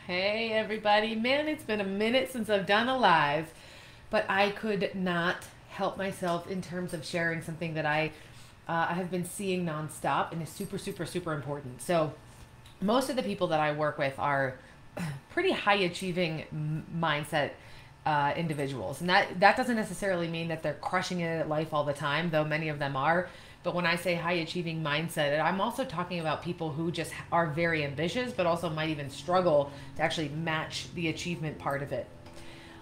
Hey everybody. Man, it's been a minute since I've done a live, but I could not help myself in terms of sharing something that I have been seeing nonstop and is super, super, super important. So, most of the people that I work with are pretty high achieving mindset individuals, and that doesn't necessarily mean that they're crushing it at life all the time, though many of them are. But when I say high achieving mindset, I'm also talking about people who just are very ambitious, but also might even struggle to actually match the achievement part of it.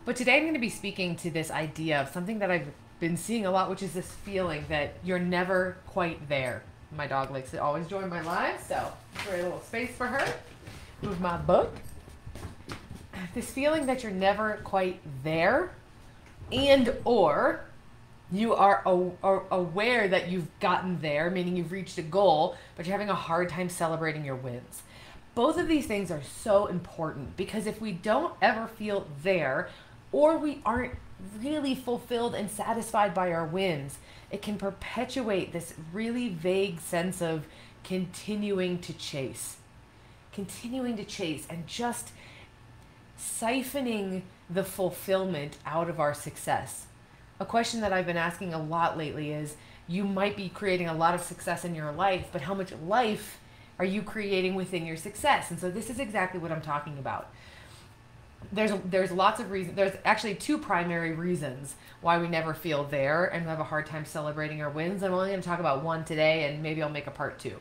But today I'm going to be speaking to this idea of something that I've been seeing a lot, which is this feeling that you're never quite there. My dog likes to always join my live, so create a little space for her. Move my book. This feeling that you're never quite there, and or you are aware that you've gotten there, meaning you've reached a goal, but you're having a hard time celebrating your wins. Both of these things are so important because if we don't ever feel there, or we aren't really fulfilled and satisfied by our wins, it can perpetuate this really vague sense of continuing to chase, and just siphoning the fulfillment out of our success. A question that I've been asking a lot lately is, you might be creating a lot of success in your life, but how much life are you creating within your success? And so this is exactly what I'm talking about. There's lots of reasons. There's actually two primary reasons why we never feel there and have a hard time celebrating our wins. I'm only going to talk about one today, and maybe I'll make a part two.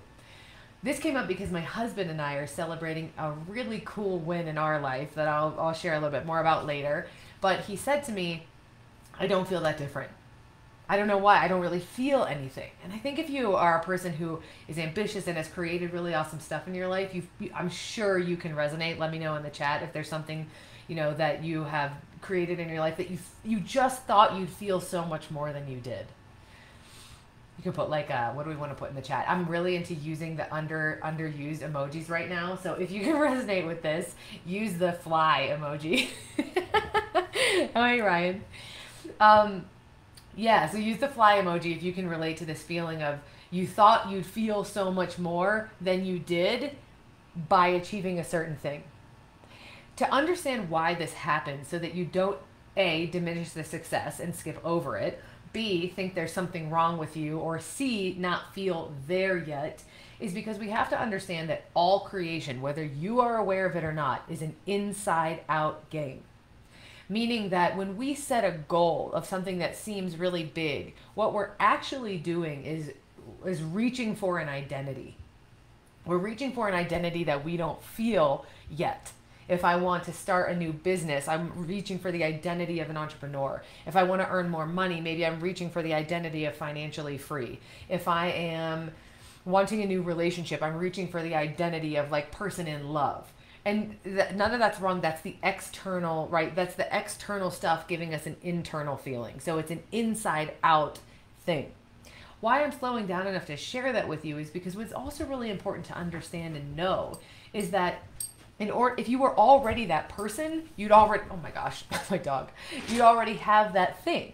This came up because my husband and I are celebrating a really cool win in our life that I'll share a little bit more about later. But he said to me, I don't feel that different. I don't know why. I don't really feel anything. And I think if you are a person who is ambitious and has created really awesome stuff in your life, I'm sure you can resonate. Let me know in the chat if there's something, that you have created in your life that you just thought you'd feel so much more than you did. You can put what do we want to put in the chat? I'm really into using the underused emojis right now. So if you can resonate with this, use the fly emoji. Hi, Ryan. Yeah, so use the fly emoji if you can relate to this feeling of you thought you'd feel so much more than you did by achieving a certain thing. To understand why this happens so that you don't A, diminish the success and skip over it, B, think there's something wrong with you, or C, not feel there yet, is because we have to understand that all creation, whether you are aware of it or not, is an inside-out game. Meaning that when we set a goal of something that seems really big, what we're actually doing is reaching for an identity. We're reaching for an identity that we don't feel yet. If I want to start a new business, I'm reaching for the identity of an entrepreneur. If I want to earn more money, maybe I'm reaching for the identity of financially free. If I am wanting a new relationship, I'm reaching for the identity of person in love. And none of that's wrong. That's the external, right? That's the external stuff giving us an internal feeling. So it's an inside out thing. Why I'm slowing down enough to share that with you is because what's also really important to understand and know is that if you were already that person, you'd already, oh my gosh, my dog, you'd already have that thing.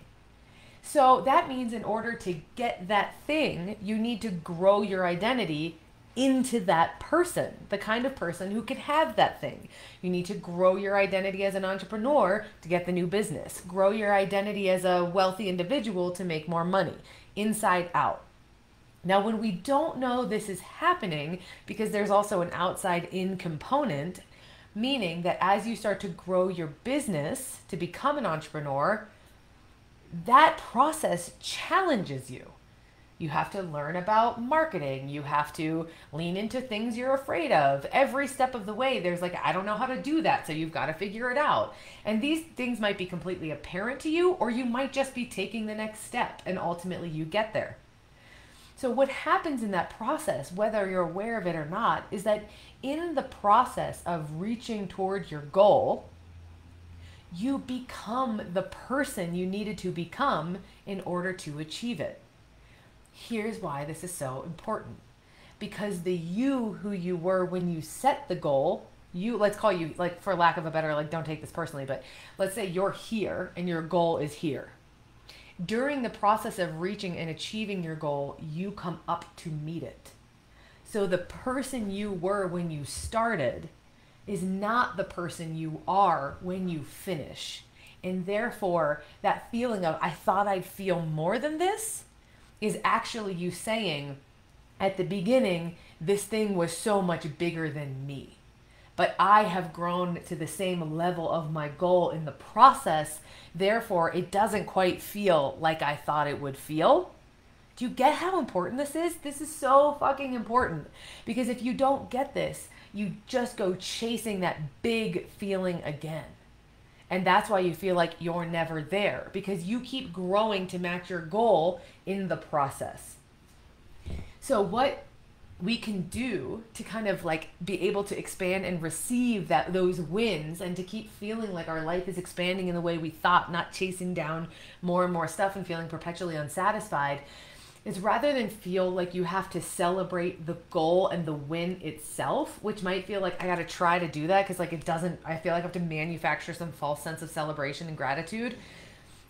So that means in order to get that thing, you need to grow your identity into that person, the kind of person who can have that thing. You need to grow your identity as an entrepreneur to get the new business. Grow your identity as a wealthy individual to make more money, inside out. Now, when we don't know this is happening, because there's also an outside in component, meaning that as you start to grow your business to become an entrepreneur, that process challenges you. You have to learn about marketing. You have to lean into things you're afraid of. Every step of the way, there's I don't know how to do that, so you've got to figure it out. And these things might be completely apparent to you, or you might just be taking the next step, and ultimately you get there. So what happens in that process, whether you're aware of it or not, is that in the process of reaching toward your goal, you become the person you needed to become in order to achieve it. Here's why this is so important. Because the you who you were when you set the goal, let's call you, for lack of a better, don't take this personally, but let's say you're here and your goal is here. During the process of reaching and achieving your goal, you come up to meet it. So the person you were when you started is not the person you are when you finish. And therefore, that feeling of, I thought I'd feel more than this, is actually you saying, at the beginning, this thing was so much bigger than me. But I have grown to the same level of my goal in the process. Therefore, it doesn't quite feel like I thought it would feel. Do you get how important this is? This is so fucking important. Because if you don't get this, you just go chasing that big feeling again. And that's why you feel like you're never there, because you keep growing to match your goal in the process. So what we can do to kind of like be able to expand and receive those wins, and to keep feeling like our life is expanding in the way we thought, not chasing down more and more stuff and feeling perpetually unsatisfied, is rather than feel like you have to celebrate the goal and the win itself, which might feel like I got to try to do that because like it doesn't, I feel like I have to manufacture some false sense of celebration and gratitude,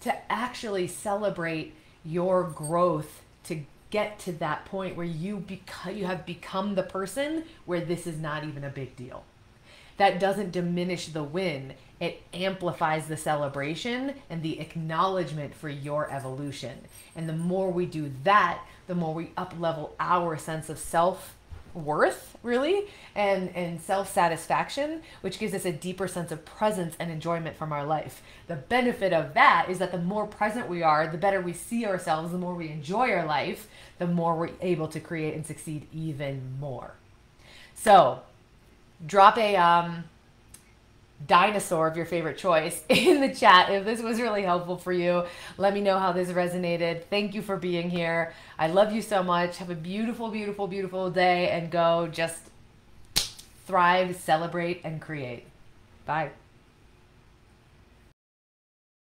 to actually celebrate your growth to get to that point where you have become the person where this is not even a big deal. That doesn't diminish the win. It amplifies the celebration and the acknowledgement for your evolution. And the more we do that, the more we up-level our sense of self-worth, really, and self-satisfaction, which gives us a deeper sense of presence and enjoyment from our life. The benefit of that is that the more present we are, the better we see ourselves, the more we enjoy our life, the more we're able to create and succeed even more. So, drop a dinosaur of your favorite choice in the chat if this was really helpful for you. Let me know how this resonated. Thank you for being here. I love you so much. Have a beautiful, beautiful, beautiful day, and go just thrive, celebrate, and create. Bye.